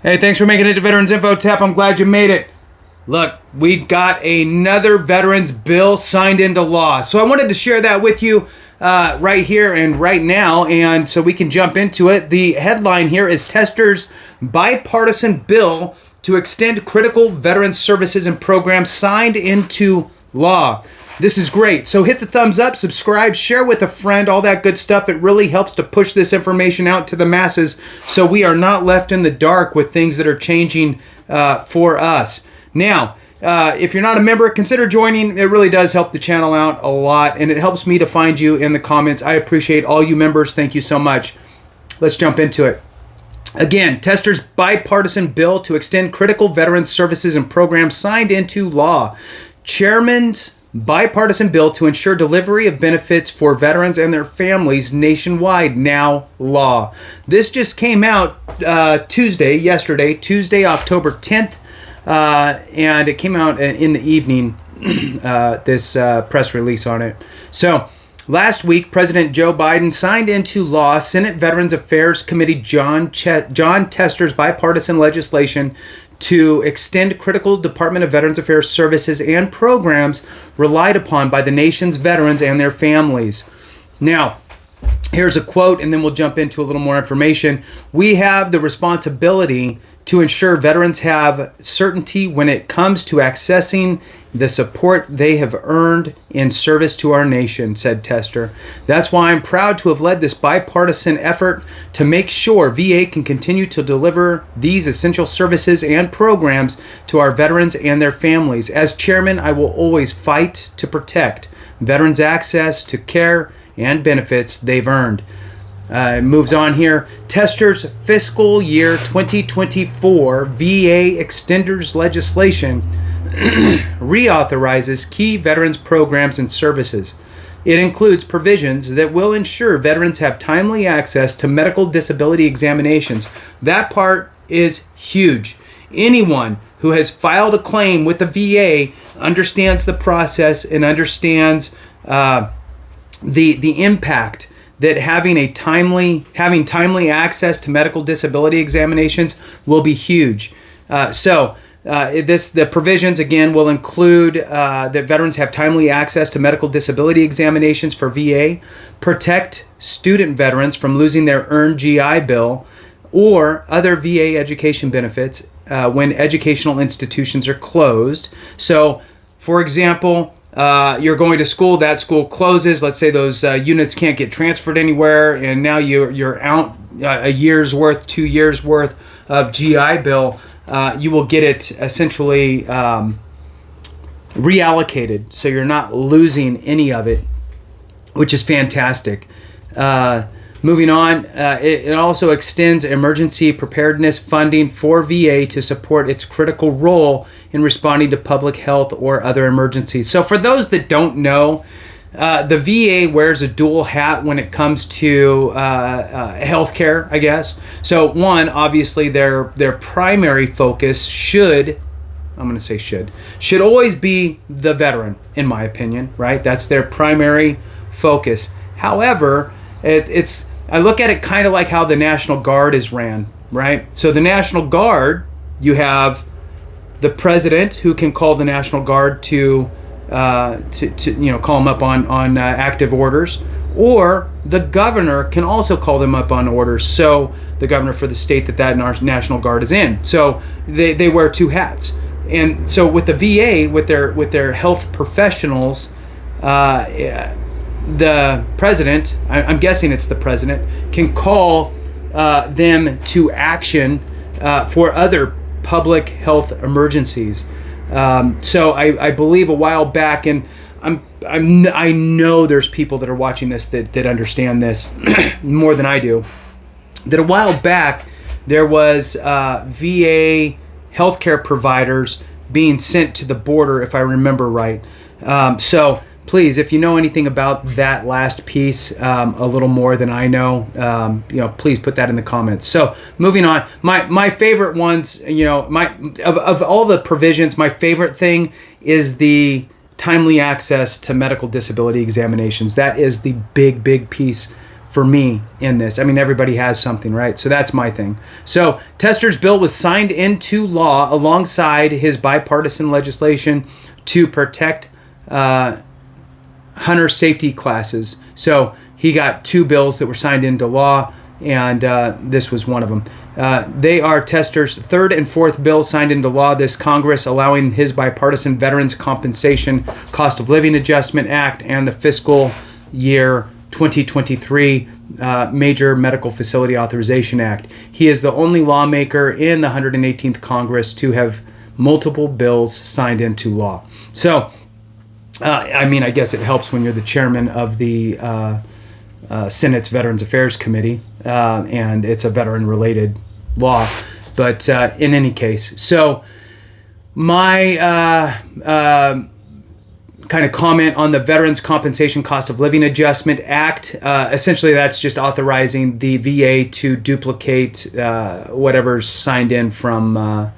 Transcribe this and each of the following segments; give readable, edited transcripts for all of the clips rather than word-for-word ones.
Hey, thanks for making it to Veterans Info Tap. I'm glad you made it. Look, we got another veterans bill signed into law. So I wanted to share that with you right here and right now, and so we can jump into it. The headline here is Tester's Bipartisan Bill to Extend Critical Veterans Services and Programs signed into law. This is great. So hit the thumbs up, subscribe, share with a friend, all that good stuff. It really helps to push this information out to the masses so we are not left in the dark with things that are changing for us. Now, if you're not a member, consider joining. It really does help the channel out a lot, and it helps me to find you in the comments. I appreciate all you members. Thank you so much. Let's jump into it. Again, Tester's bipartisan bill to extend critical veterans services and programs signed into law. Chairman's bipartisan bill to ensure delivery of benefits for veterans and their families nationwide, now law. This just came out yesterday, Tuesday, October 10th. And it came out in the evening, this press release on it. So last week, President Joe Biden signed into law Senate Veterans Affairs Committee John Tester's bipartisan legislation to extend critical Department of Veterans Affairs services and programs relied upon by the nation's veterans and their families. Now, here's a quote, and then we'll jump into a little more information. We have the responsibility to ensure veterans have certainty when it comes to accessing the support they have earned in service to our nation, said Tester. That's why I'm proud to have led this bipartisan effort to make sure VA can continue to deliver these essential services and programs to our veterans and their families. As chairman, I will always fight to protect veterans' access to care and benefits they've earned. It moves on here. Tester's fiscal year 2024 VA extenders legislation reauthorizes key veterans programs and services. It includes provisions that will ensure veterans have timely access to medical disability examinations. That part is huge. Anyone who has filed a claim with the VA understands the process and understands the impact that having timely access to medical disability examinations will be huge. The provisions again will include that veterans have timely access to medical disability examinations for VA, protect student veterans from losing their earned GI Bill or other VA education benefits when educational institutions are closed. So, for example, you're going to school, that school closes. Let's say those units can't get transferred anywhere, and now you're out a year's worth, 2 years worth of GI Bill. You will get it essentially reallocated, so you're not losing any of it, which is fantastic. Moving on, it also extends emergency preparedness funding for VA to support its critical role in responding to public health or other emergencies. So for those that don't know, the VA wears a dual hat when it comes to healthcare, I guess. So one, obviously their primary focus should always be the veteran, in my opinion, right? That's their primary focus. However, I look at it kind of like how the National Guard is ran, right? So the National Guard, you have the president who can call the National Guard to call them up on active orders, or the governor can also call them up on orders. So the governor for the state that National Guard is in. So they wear two hats. And so with the VA, with their health professionals, the president, I'm guessing it's the president, can call them to action for other public health emergencies. So I believe a while back, and I know there's people that are watching this that understand this more than I do, that a while back there was VA healthcare providers being sent to the border, if I remember right. So please, if you know anything about that last piece a little more than I know, please put that in the comments. So moving on, my favorite ones, of all the provisions, my favorite thing is the timely access to medical disability examinations. That is the big piece for me in this. I mean, everybody has something, right? So that's my thing. So Tester's bill was signed into law alongside his bipartisan legislation to protect hunter safety classes. So he got 2 bills that were signed into law, and this was one of them. They are Tester's 3rd and 4th bills signed into law this Congress, allowing his bipartisan Veterans Compensation Cost of Living Adjustment Act and the fiscal year 2023 Major Medical Facility Authorization Act. He is the only lawmaker in the 118th Congress to have multiple bills signed into law. So, I mean, I guess it helps when you're the chairman of the Senate's Veterans Affairs Committee, and it's a veteran-related law. But in any case, so my kind of comment on the Veterans Compensation Cost of Living Adjustment Act, essentially that's just authorizing the VA to duplicate whatever's signed in from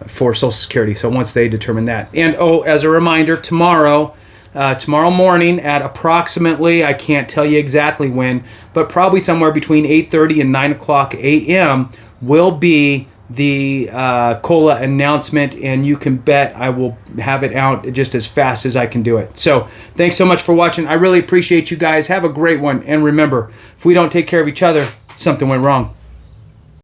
for Social Security. So once they determine that. And as a reminder, tomorrow morning at approximately, I can't tell you exactly when, but probably somewhere between 8:30 and 9 o'clock a.m. will be the COLA announcement, and you can bet I will have it out just as fast as I can do it. So thanks so much for watching. I really appreciate you guys. Have a great one. And remember, if we don't take care of each other, something went wrong.